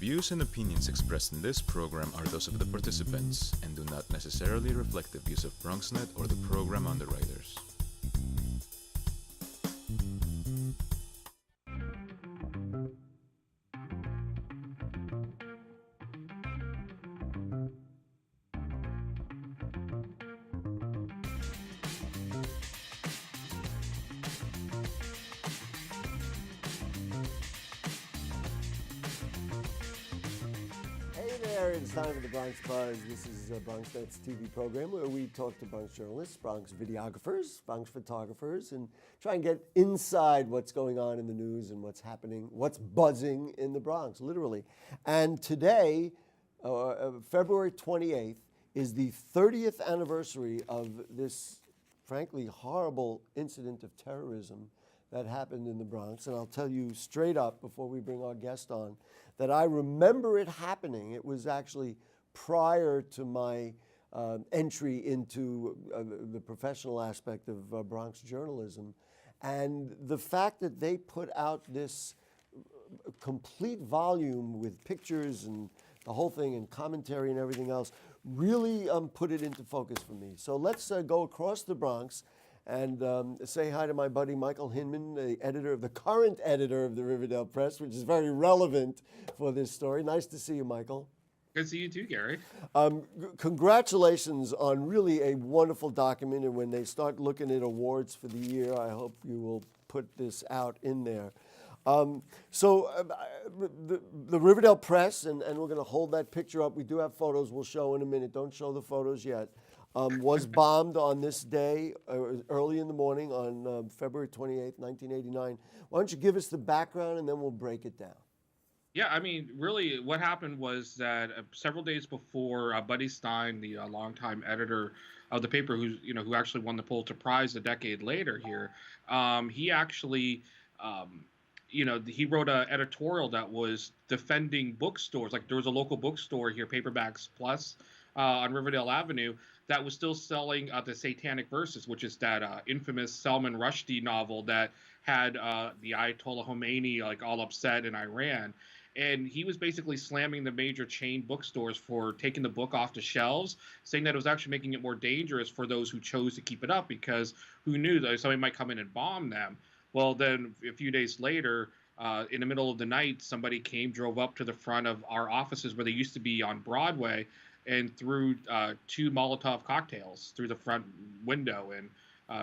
views and opinions expressed in this program are those of the participants and do not necessarily reflect the views of BronxNet or the program underwriters. It's time for the Bronx Buzz. This is BronxNet's TV program where we talk to Bronx journalists, Bronx videographers, Bronx photographers, and try and get inside what's going on in the news and what's happening, what's buzzing in the Bronx, literally. And today, February 28th, is the 30th anniversary of this, frankly, horrible incident of terrorism that happened in the Bronx. And I'll tell you straight up before we bring our guest on that I remember it happening. It was actually prior to my entry into the professional aspect of Bronx journalism. And the fact that they put out this complete volume with pictures and the whole thing and commentary and everything else really put it into focus for me. So let's go across the Bronx and say hi to my buddy Michael Hinman, the current editor of the Riverdale Press, which is very relevant for this story. Nice to see you, Michael. Good to see you too, Gary. Congratulations on really a wonderful document, and when they start looking at awards for the year, I hope you will put this out in there. The Riverdale Press, and we're going to hold that picture up. We do have photos we'll show in a minute. Don't show the photos yet. Was bombed on this day, early in the morning on February 28th, 1989. Why don't you give us the background and then we'll break it down. Yeah, I mean, really what happened was that several days before, Buddy Stein, the longtime editor of the paper who actually won the Pulitzer Prize a decade later here, he actually, he wrote an editorial that was defending bookstores. Like there was a local bookstore here, Paperbacks Plus, on Riverdale Avenue, that was still selling the Satanic Verses, which is that infamous Salman Rushdie novel that had the Ayatollah Khomeini all upset in Iran. And he was basically slamming the major chain bookstores for taking the book off the shelves, saying that it was actually making it more dangerous for those who chose to keep it up, because who knew that somebody might come in and bomb them. Well, then a few days later, in the middle of the night, somebody drove up to the front of our offices where they used to be on Broadway, and threw 2 Molotov cocktails through the front window, and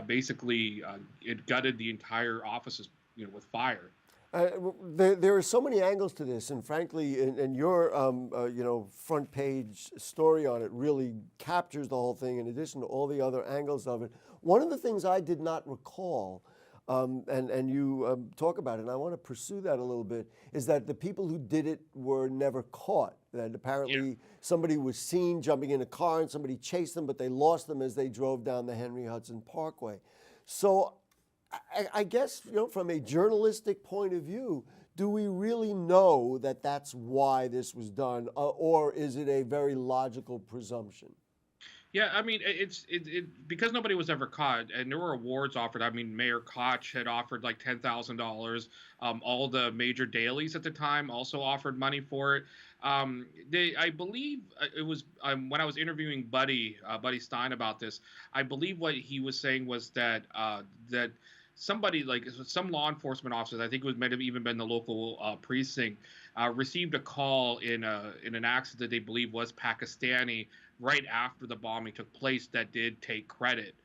basically it gutted the entire offices, with fire. There are so many angles to this, and frankly, and your front page story on it really captures the whole thing. In addition to all the other angles of it, one of the things I did not recall. And you talk about it, and I want to pursue that a little bit, is that the people who did it were never caught. That apparently somebody was seen jumping in a car and somebody chased them, but they lost them as they drove down the Henry Hudson Parkway. So I guess, from a journalistic point of view, do we really know that that's why this was done, or is it a very logical presumption? Yeah, I mean, it's because nobody was ever caught, and there were awards offered. I mean, Mayor Koch had offered like $10,000. All the major dailies at the time also offered money for it. I believe it was when I was interviewing Buddy Stein about this. I believe what he was saying was that that somebody, like some law enforcement officers, I think it might have even been the local precinct, received a call in an accident that they believe was Pakistani right after the bombing took place, that did take credit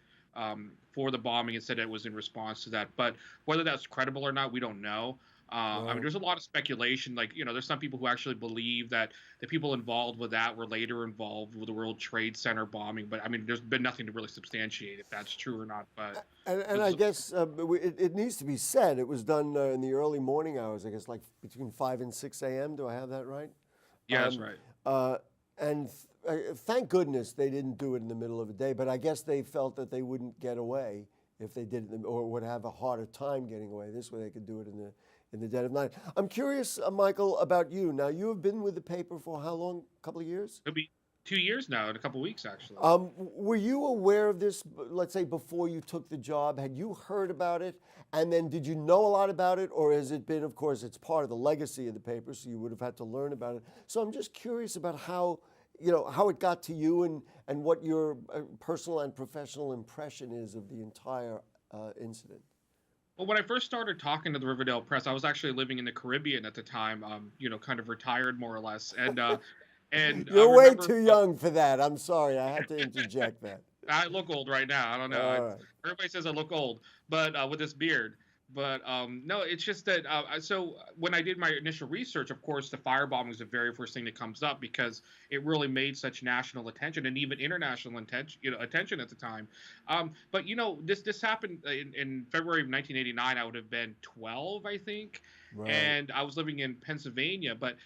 for the bombing and said it was in response to that. But whether that's credible or not, we don't know. I mean, there's a lot of speculation. There's some people who actually believe that the people involved with that were later involved with the World Trade Center bombing. But I mean, there's been nothing to really substantiate if that's true or not. But I guess it needs to be said it was done in the early morning hours. I guess like between 5 and 6 a.m. Do I have that right? Yeah, that's right. And thank goodness they didn't do it in the middle of the day. But I guess they felt that they wouldn't get away if they did it, or would have a harder time getting away. This way they could do it in the dead of night. I'm curious, Michael, about you. Now, you have been with the paper for how long? A couple of years? It'll be 2 years now, in a couple weeks, actually. Were you aware of this, let's say, before you took the job? Had you heard about it? And then did you know a lot about it? Or has it been, of course, it's part of the legacy of the paper, so you would have had to learn about it. So I'm just curious about how it got to you and what your personal and professional impression is of the entire incident. Well, when I first started talking to the Riverdale Press, I was actually living in the Caribbean at the time, kind of retired more or less. And You're way too young for that. I'm sorry. I had to interject that. I look old right now. I don't know. Right. Everybody says I look old, but with this beard. But no, it's just that. So when I did my initial research, of course, the firebombing is the very first thing that comes up because it really made such national attention and even international attention at the time. But this happened in February of 1989. I would have been 12, I think, Right. and I was living in Pennsylvania. But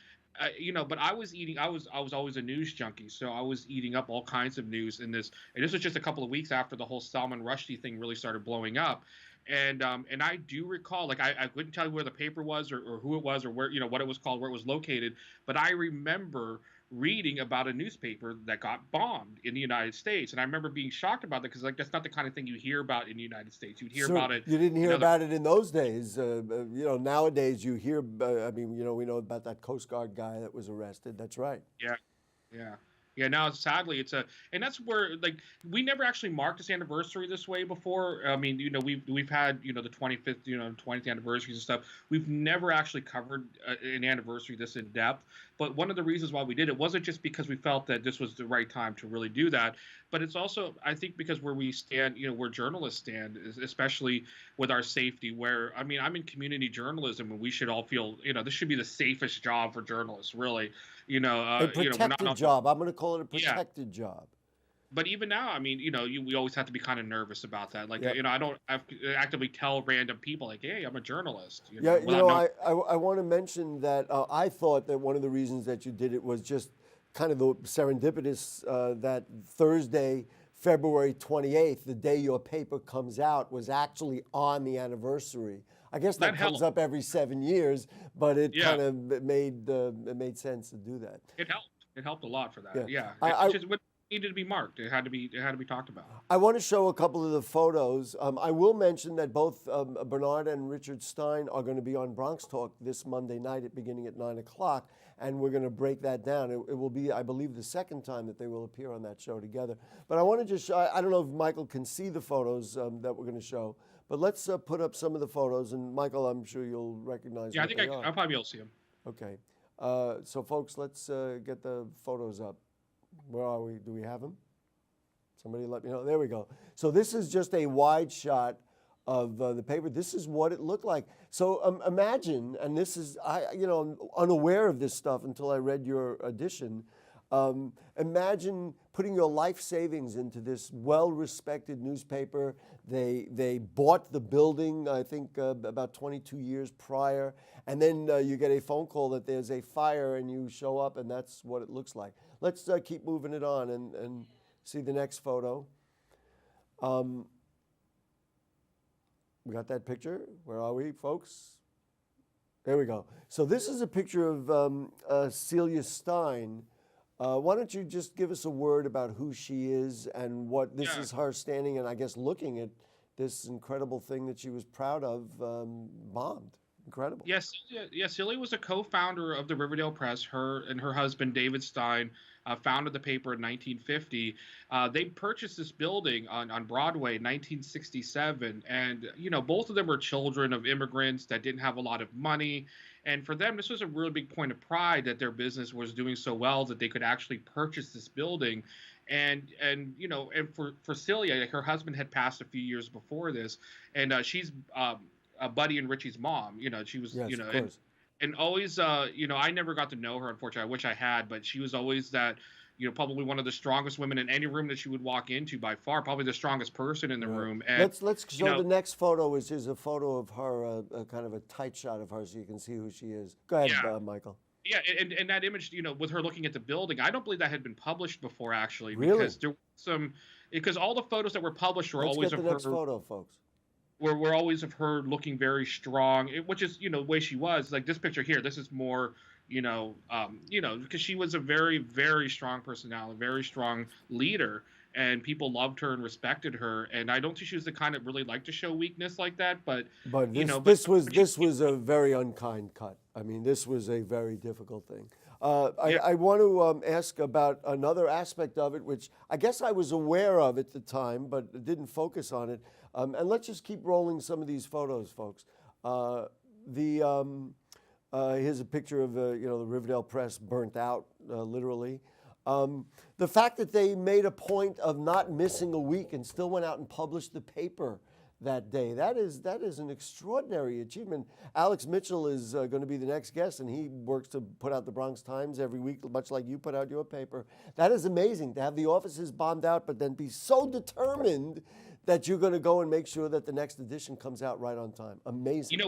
but I was always a news junkie, so I was eating up all kinds of news in this. And this was just a couple of weeks after the whole Salman Rushdie thing really started blowing up. And I do recall, like I couldn't tell you where the paper was or who it was or where what it was called, where it was located, but I remember reading about a newspaper that got bombed in the United States, and I remember being shocked about that because that's not the kind of thing you hear about in the United States. You'd hear about it. You didn't hear about it in those days. Nowadays you hear. We know about that Coast Guard guy that was arrested. That's right. Yeah. Now, sadly, and that's where, like, we never actually marked this anniversary this way before. I mean, we've had, the 25th, 20th anniversaries and stuff. We've never actually covered an anniversary this in depth. But one of the reasons why we did it wasn't just because we felt that this was the right time to really do that, but it's also, I think, because where we stand, where journalists stand, especially with our safety, where, I mean, I'm in community journalism and we should all feel, this should be the safest job for journalists, really. A protected job. I'm going to call it a protected job. But even now, I mean, we always have to be kind of nervous about that. Like, Yep. I don't actively tell random people, like, hey, I'm a journalist. I want to mention that I thought that one of the reasons that you did it was just kind of the serendipitous that Thursday, February 28th, the day your paper comes out, was actually on the anniversary. I guess that comes up every 7 years, but it kind of made sense to do that. It helped. It helped a lot for that. Yeah. I just needed to be marked. It had to be talked about. I want to show a couple of the photos. I will mention that both Bernard and Richard Stein are going to be on Bronx Talk this Monday night beginning at 9 o'clock, and we're going to break that down. It will be, I believe, the second time that they will appear on that show together. But I want to just show, I don't know if Michael can see the photos that we're going to show, but let's put up some of the photos, and Michael, I'm sure you'll recognize Yeah, I what think they are. I'll probably be able to see them. Okay. So, folks, let's get the photos up. Where are we? Do we have them? Somebody let me know. There we go. So this is just a wide shot of the paper. This is what it looked like. So imagine, and this is, I'm unaware of this stuff until I read your edition. Imagine putting your life savings into this well-respected newspaper. They bought the building, I think, about 22 years prior. And then you get a phone call that there's a fire and you show up, and that's what it looks like. Let's keep moving it on and see the next photo. We got that picture? Where are we, folks? There we go. So this is a picture of Celia Stein. Why don't you just give us a word about who she is and what this is her standing and I guess looking at this incredible thing that she was proud of bombed. Incredible. Yes, Celia was a co-founder of the Riverdale Press. Her and her husband, David Stein, founded the paper in 1950. They purchased this building on Broadway in 1967. And, both of them were children of immigrants that didn't have a lot of money. And for them, this was a really big point of pride that their business was doing so well that they could actually purchase this building. And for Celia, her husband had passed a few years before this. And she's Buddy and Richie's mom. She was, and always, I never got to know her, unfortunately. I wish I had, but she was always that, probably one of the strongest women in any room that she would walk into by far, probably the strongest person in the room. And let's show the next photo, which is a photo of her, kind of a tight shot of her so you can see who she is. Go ahead, Michael. Yeah, and that image, with her looking at the building, I don't believe that had been published before, actually. Really? Because all the photos that were published were always of her. Let's get the next photo, folks. We're always of her looking very strong, which is, the way she was. Like this picture here, this is more, because she was a very, very strong personality, very strong leader, and people loved her and respected her. And I don't think she was the kind that really liked to show weakness like that. But But you this, know, this was this was a very unkind cut. I mean, this was a very difficult thing. I want to ask about another aspect of it, which I guess I was aware of at the time, but didn't focus on it. And let's just keep rolling some of these photos, folks. Here's a picture of the Riverdale Press burnt out, literally. The fact that they made a point of not missing a week and still went out and published the paper that day, that is an extraordinary achievement. Alex Mitchell is going to be the next guest, and he works to put out the Bronx Times every week, much like you put out your paper. That is amazing to have the offices bombed out, but then be so determined that you're going to go and make sure that the next edition comes out right on time. Amazing.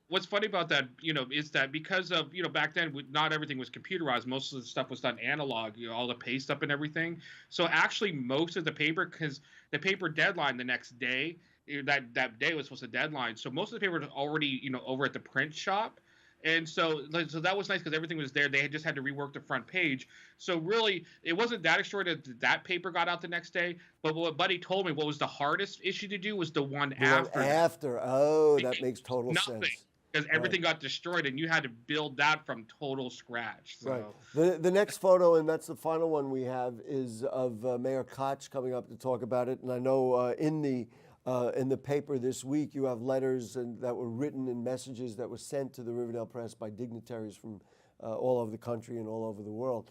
What's funny about that, is that because of, back then, not everything was computerized. Most of the stuff was done analog, all the paste up and everything. So actually most of the paper, because the paper deadline the next day, that day was supposed to deadline. So most of the paper was already, over at the print shop. And so that was nice because everything was there. They just had to rework the front page. So really, it wasn't that extraordinary that paper got out the next day. But what Buddy told me, what was the hardest issue to do was the one after. Oh, that makes total sense. Because everything got destroyed, and you had to build that from total scratch. So. Right. The next photo, and that's the final one we have, is of Mayor Koch coming up to talk about it. And I know in the paper this week, you have letters that were written and messages that were sent to the Riverdale Press by dignitaries from all over the country and all over the world.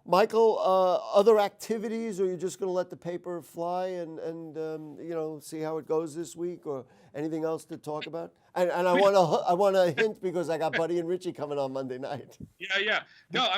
Michael, other activities, or are you just going to let the paper fly and see how it goes this week, or anything else to talk about? And I want to hint because I got Buddy and Richie coming on Monday night. Yeah. No,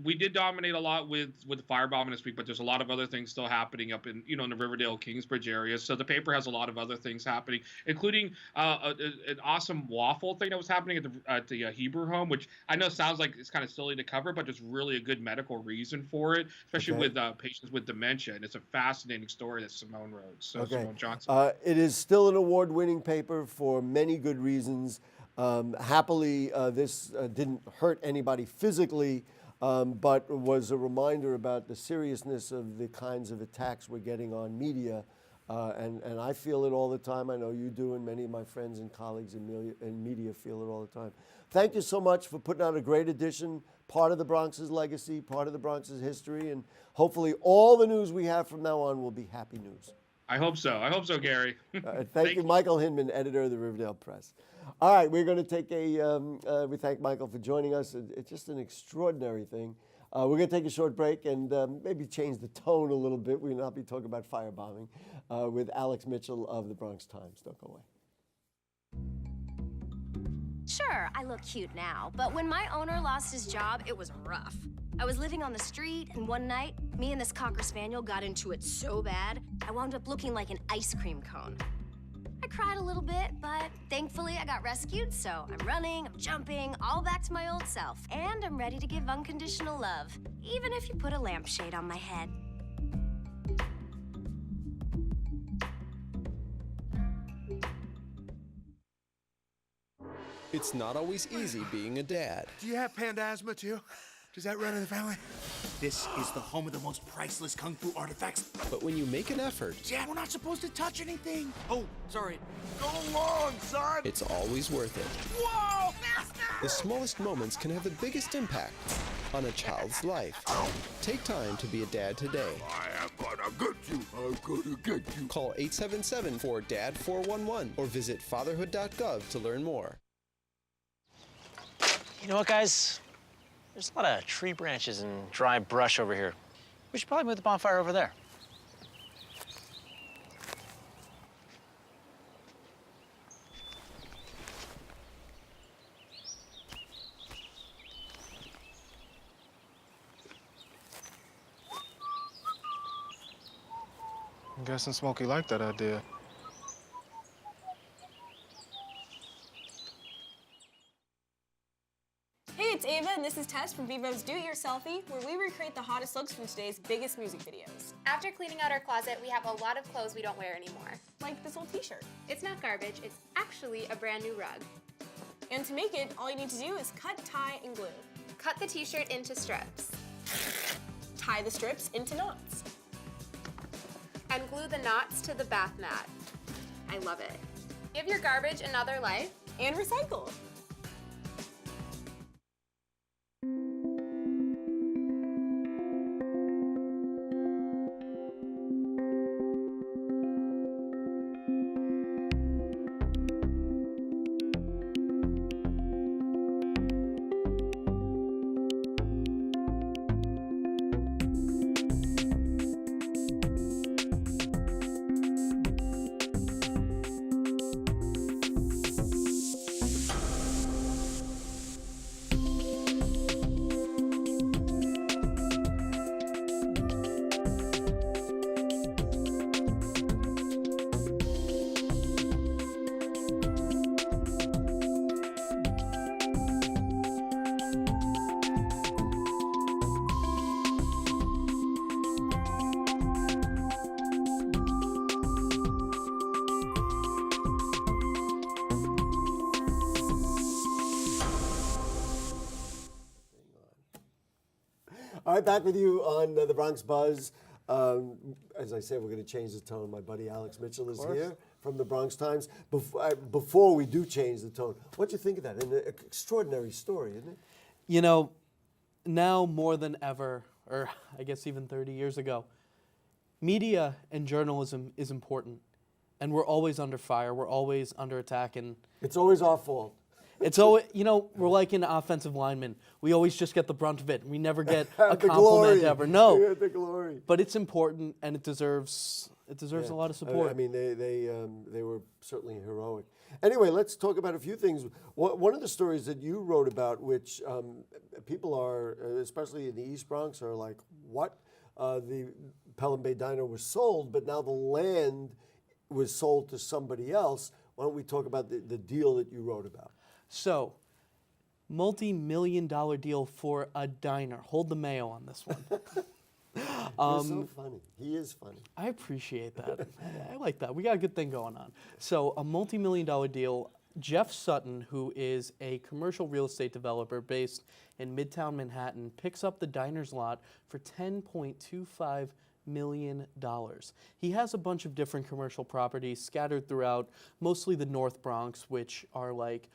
we did dominate a lot with the firebombing this week, but there's a lot of other things still happening up in in the Riverdale Kingsbridge area. So the paper has a lot of other things happening, including an awesome waffle thing that was happening at the Hebrew home, which I know sounds like it's kind of silly to cover, but there's really a good medical reason for it, especially with patients with dementia. And it's a fascinating story that Simone wrote. So Simone Johnson. It is still an award-winning paper for many good reasons. Happily, this didn't hurt anybody physically, but was a reminder about the seriousness of the kinds of attacks we're getting on media. And I feel it all the time. I know you do, and many of my friends and colleagues in media feel it all the time. Thank you so much for putting out a great edition, part of the Bronx's legacy, part of the Bronx's history, and hopefully all the news we have from now on will be happy news. I hope so, Gary. Thank you, Michael Hinman, editor of the Riverdale Press. All right, we're going to take we thank Michael for joining us. It's just an extraordinary thing. We're going to take a short break and maybe change the tone a little bit. We'll not be talking about firebombing with Alex Mitchell of the Bronx Times. Don't go away. Sure, I look cute now, but when my owner lost his job, it was rough. I was living on the street, and one night, me and this Cocker Spaniel got into it so bad, I wound up looking like an ice cream cone. I cried a little bit, but thankfully I got rescued, so I'm running, I'm jumping, all back to my old self, and I'm ready to give unconditional love, even if you put a lampshade on my head. It's not always easy being a dad. Do you have panda asthma too? Does that run in the family? This is the home of the most priceless kung fu artifacts. But when you make an effort, Dad, we're not supposed to touch anything. Oh, sorry. Go along, son. it's always worth it. Whoa, master! The smallest moments can have the biggest impact on a child's life. Take time to be a dad today. I am gonna get you. I'm gonna get you. Call 877-4DAD-411 or visit fatherhood.gov to learn more. You know what, guys? There's a lot of tree branches and dry brush over here. We should probably move the bonfire over there. I'm guessing Smokey liked that idea. Hey, it's Ava, and this is Tess from Vivo's Do It Yourselfie, where we recreate the hottest looks from today's biggest music videos. After cleaning out our closet, we have a lot of clothes we don't wear anymore. Like this old t-shirt. It's not garbage, it's actually a brand new rug. And to make it, all you need to do is cut, tie, and glue. Cut the t-shirt into strips. Tie the strips into knots. And glue the knots to the bath mat. I love it. Give your garbage another life. And recycle. All right, back with you on the Bronx Buzz. As I said, we're going to change the tone. My buddy Alex Mitchell is here from the Bronx Times. Before we do change the tone, what do you think of that? An extraordinary story, isn't it? You know, now more than ever, or I guess even 30 years ago, media and journalism is important. And we're always under fire. We're always under attack. And it's always our fault. It's always, you know, we're like an offensive lineman. We always just get the brunt of it. We never get a compliment glory. ever. No, the glory. But it's important, and it deserves a lot of support. I mean, they were certainly heroic. Anyway, let's talk about a few things. One of the stories that you wrote about, which people are, especially in the East Bronx, are like, what? The Pelham Bay Diner was sold, but now the land was sold to somebody else. Why don't we talk about the deal that you wrote about? So, multi-million-dollar deal for a diner. Hold the mayo on this one. You're so funny. He is funny. I appreciate that. I like that. We got a good thing going on. So, a multi-million-dollar deal. Jeff Sutton, who is a commercial real estate developer based in Midtown Manhattan, picks up the diner's lot for $10.25 million. He has a bunch of different commercial properties scattered throughout mostly the North Bronx, which are like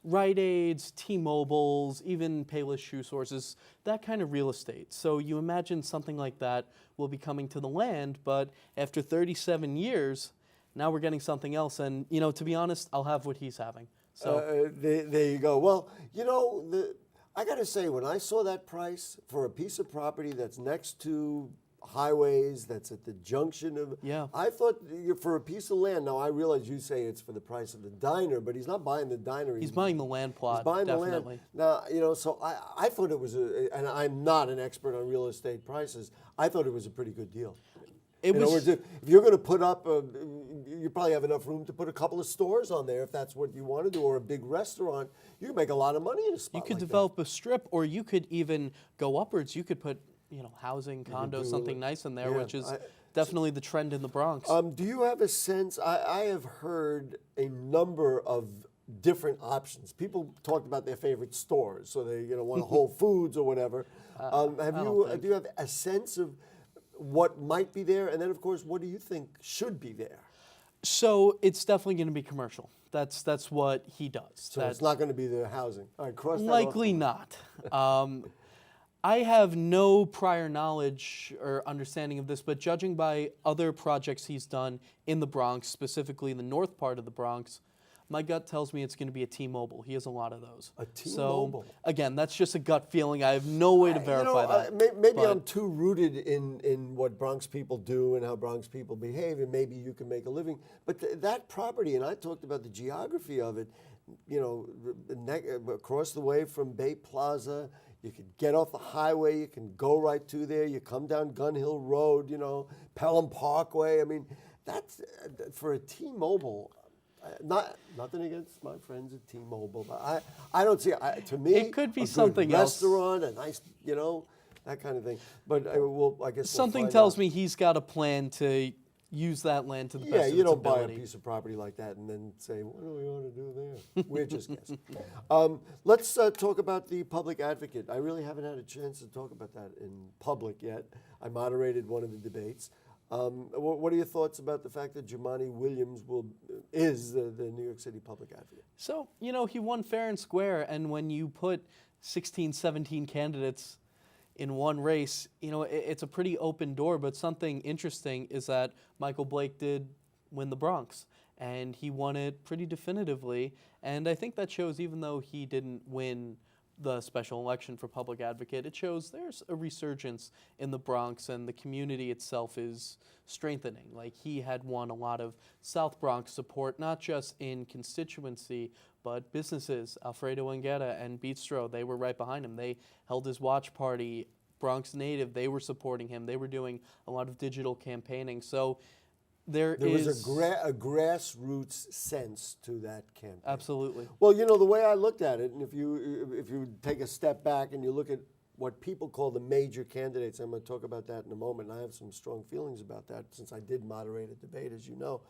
Rite Aids, T-Mobiles, even Payless Shoe Sources, that kind of real estate. So you imagine something like that will be coming to the land, but after 37 years, now we're getting something else. And, you know, to be honest, I'll have what he's having. So there you go. Well, you know, I got to say, when I saw that price for a piece of property that's next to highways, that's at the junction of, I thought for a piece of land, now I realize you say it's for the price of the diner, but he's not buying the diner. He's buying the land plot, he's buying definitely. The land. Now, you know, so I thought it was, and I'm not an expert on real estate prices, I thought it was a pretty good deal. In other words, if you're going to put up, you probably have enough room to put a couple of stores on there if that's what you want to do, or a big restaurant. You can make a lot of money in a spot. You could like develop a strip, or you could even go upwards. You could put, you know, housing, condos, something nice in there, which is definitely the trend in the Bronx. Do you have a sense? I have heard a number of different options. People talked about their favorite stores, so they want a Whole Foods or whatever. Do you have a sense of what might be there, and then of course, what do you think should be there? So it's definitely going to be commercial. That's what he does. So it's not going to be the housing. All right, cross that likely not. I have no prior knowledge or understanding of this, but judging by other projects he's done in the Bronx, specifically in the north part of the Bronx, my gut tells me it's going to be a T-Mobile. He has a lot of those. A T-Mobile? So, again, that's just a gut feeling. I have no way to verify that. Maybe I'm too rooted in what Bronx people do and how Bronx people behave, and maybe you can make a living. But that property, and I talked about the geography of it, you know, across the way from Bay Plaza, you could get off the highway, you can go right to there, you come down Gun Hill Road, you know, Pelham Parkway. I mean, that's, for a T-Mobile, nothing against my friends at T-Mobile, but I don't see, to me, it could be a something good else. restaurant, a nice, you know, that kind of thing. But I guess something tells me he's got a plan to use that land to the Yeah, best of you its don't buy a ability. piece of property like that and then say, what do we want to do there? We're just guessing. Let's talk about the public advocate. I really haven't had a chance to talk about that in public yet. I moderated one of the debates. What are your thoughts about the fact that Jumaane Williams is the New York City public advocate? So, he won fair and square, and when you put 16, 17 candidates in one race, it's a pretty open door, but something interesting is that Michael Blake did win the Bronx, and he won it pretty definitively, and I think that shows, even though he didn't win the special election for public advocate, it shows there's a resurgence in the Bronx, and the community itself is strengthening. Like, he had won a lot of South Bronx support, not just in constituency, but businesses. Alfredo Anguera and Bistro, they were right behind him. They held his watch party. Bronx Native, they were supporting him. They were doing a lot of digital campaigning. So there was a grassroots sense to that campaign. Absolutely. Well, the way I looked at it, and if you take a step back and you look at what people call the major candidates, I'm going to talk about that in a moment, and I have some strong feelings about that since I did moderate a debate, as you know.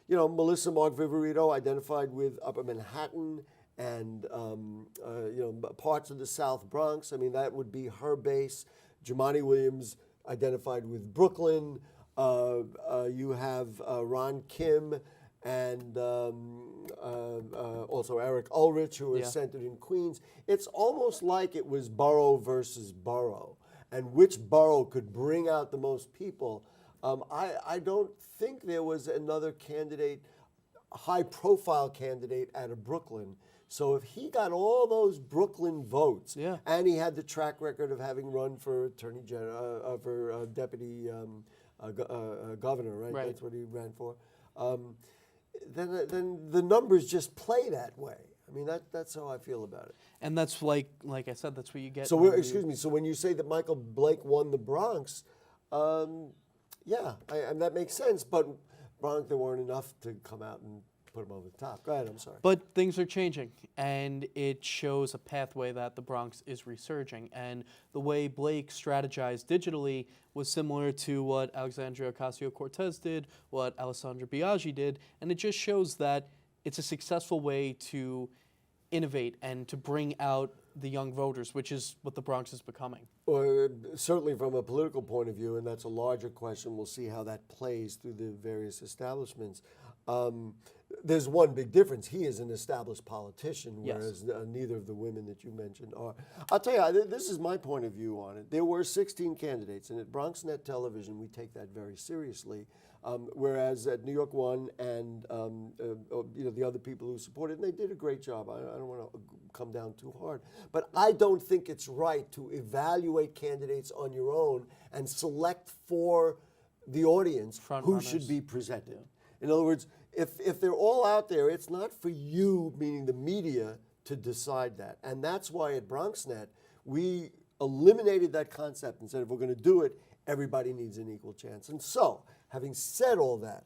Melissa Mark Viverito identified with Upper Manhattan and parts of the South Bronx. I mean, that would be her base. Jumaane Williams identified with Brooklyn. You have Ron Kim and also Eric Ulrich, who are centered in Queens. It's almost like it was borough versus borough, and which borough could bring out the most people. I don't think there was another candidate, high-profile candidate out of Brooklyn. So if he got all those Brooklyn votes, and he had the track record of having run for attorney general, for deputy governor, right? That's what he ran for. Then the numbers just play that way. I mean, that's how I feel about it. And that's like I said, that's what you get. So excuse me. So when you say that Michael Blake won the Bronx, and that makes sense. But Bronx, there weren't enough to come out and put him over the top. Go ahead, I'm sorry. But things are changing, and it shows a pathway that the Bronx is resurging. And the way Blake strategized digitally was similar to what Alexandria Ocasio-Cortez did, what Alessandra Biaggi did, and it just shows that it's a successful way to innovate and to bring out the young voters, which is what the Bronx is becoming. Well, certainly from a political point of view, and that's a larger question. We'll see how that plays through the various establishments. There's one big difference. He is an established politician, whereas neither of the women that you mentioned are. I'll tell you, this is my point of view on it. There were 16 candidates, and at BronxNet Television, we take that very seriously. Whereas at New York One and the other people who supported, and they did a great job. I don't want to come down too hard, but I don't think it's right to evaluate candidates on your own and select for the audience who should be presented. In other words, if they're all out there, it's not for you, meaning the media, to decide that. And that's why at BronxNet, we eliminated that concept and said, if we're going to do it, everybody needs an equal chance. And so, having said all that,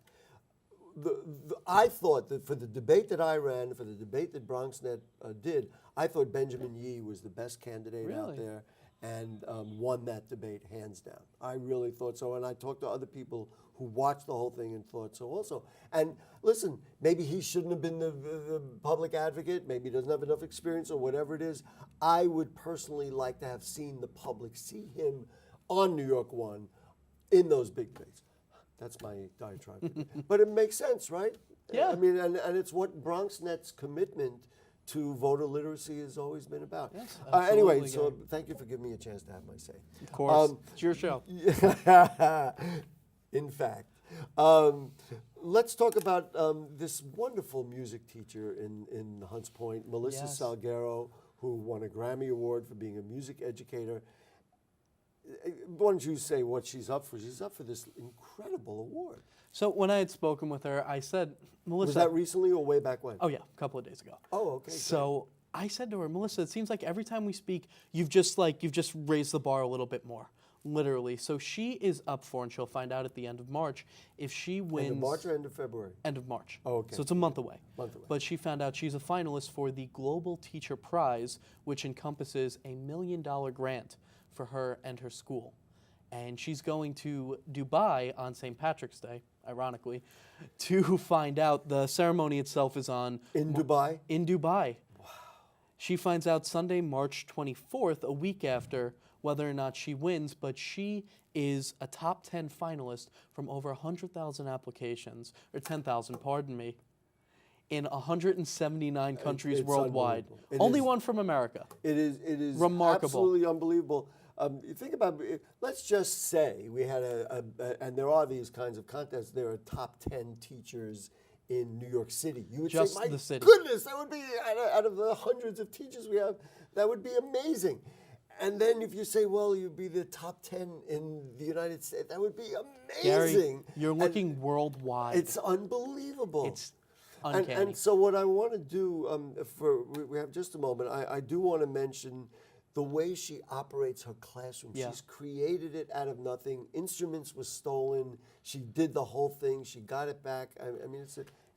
I thought that for the debate that I ran, for the debate that BronxNet did, I thought Benjamin Yee was the best candidate out there and won that debate hands down. I really thought so, and I talked to other people who watched the whole thing and thought so also. And listen, maybe he shouldn't have been the public advocate, maybe he doesn't have enough experience or whatever it is. I would personally like to have seen the public see him on New York One in those big debates. That's my diatribe. But it makes sense, right? Yeah. I mean, and it's what BronxNet's commitment to voter literacy has always been about. Yes, anyway, so thank you for giving me a chance to have my say. Of course. It's your show. In fact. Let's talk about this wonderful music teacher in Hunts Point, Melissa Salguero, who won a Grammy Award for being a music educator. Why don't you say what she's up for? She's up for this incredible award. So when I had spoken with her, I said, Melissa... Was that recently or way back when? Oh, yeah, a couple of days ago. Oh, okay. So I said to her, Melissa, it seems like every time we speak, you've just raised the bar a little bit more, literally. So she is up for, and she'll find out at the end of March, if she wins... End of March or end of February? End of March. Oh, okay. So it's a month away. But she found out she's a finalist for the Global Teacher Prize, which encompasses $1 million grant for her and her school. and she's going to Dubai on St. Patrick's Day, ironically, to find out. The ceremony itself is on... In Dubai? In Dubai. Wow. She finds out Sunday, March 24th, a week after, whether or not she wins, but she is a top 10 finalist from over 100,000 applications, or 10,000, pardon me, in 179 countries It's worldwide. unbelievable. Only one from America. It is Remarkable. Absolutely unbelievable. You think about it, let's just say we had and there are these kinds of contests, there are top 10 teachers in New York City. You would Just say, my the city. goodness, that would be, out of the hundreds of teachers we have, that would be amazing. And then if you say, well, you'd be the top 10 in the United States, that would be amazing. Gary, you're looking worldwide. It's unbelievable. It's uncanny. And so what I want to do, we have just a moment, I do want to mention the way she operates her classroom. Yeah. She's created it out of nothing. Instruments were stolen. She did the whole thing. She got it back. I mean,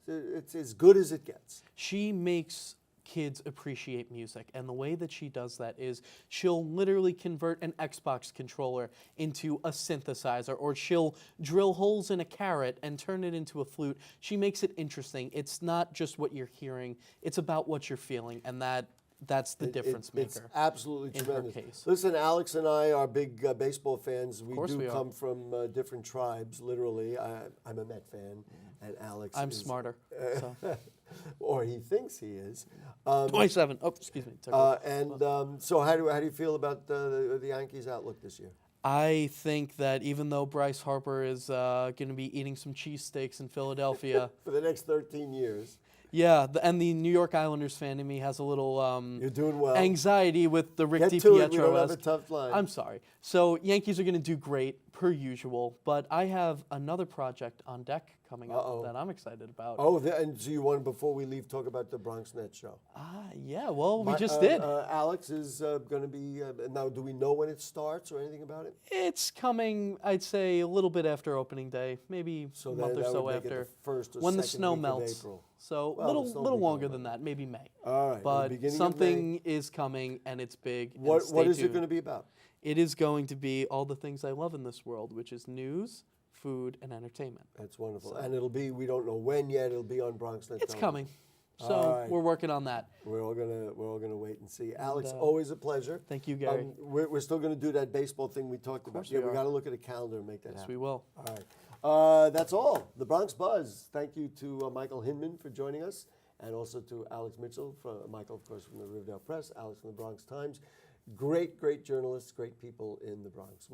it's as good as it gets. She makes kids appreciate music, and the way that she does that is she'll literally convert an Xbox controller into a synthesizer, or she'll drill holes in a carrot and turn it into a flute. She makes it interesting. It's not just what you're hearing, it's about what you're feeling, and that's the difference maker. It's absolutely in tremendous. her case. Listen, Alex and I are big baseball fans. We course do we are. come from different tribes, literally. I'm a Met fan, and Alex I'm is, smarter. So. or he thinks he is. 27. Oh, excuse me. So how do you feel about the Yankees' outlook this year? I think that even though Bryce Harper is going to be eating some cheesesteaks in Philadelphia for the next 13 years. Yeah, and the New York Islanders fan in me has a little You're doing well. anxiety with the Rick Get to it. We DiPietro. don't have a tough line. I'm sorry. So Yankees are going to do great, per usual, but I have another project on deck coming up that I'm excited about. And so you want, before we leave, talk about the Bronx Net show? Yeah, well, we just did. Alex is going to be, now do we know when it starts or anything about it? It's coming, I'd say, a little bit after opening day, maybe a month or so after. When the snow melts. So a little longer than that, maybe May. All right. But something is coming, and it's big. What is it going to be about? It is going to be all the things I love in this world, which is news, food, and entertainment. That's wonderful. And it'll be, we don't know when yet, it'll be on BronxNet. It's coming. So we're working on that. We're all gonna wait and see. Alex, always a pleasure. Thank you, Gary. We're still going to do that baseball thing we talked about. Yeah, we got to look at a calendar and make that happen. Yes, we will. All right. That's all. The Bronx Buzz. Thank you to Michael Hinman for joining us, and also to Alex Mitchell, Michael, of course, from the Riverdale Press, Alex from the Bronx Times. Great journalists, great people in the Bronx.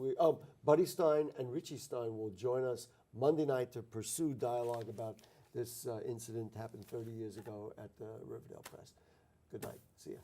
Buddy Stein and Richie Stein will join us Monday night to pursue dialogue about this incident happened 30 years ago at the Riverdale Press. Good night. See ya.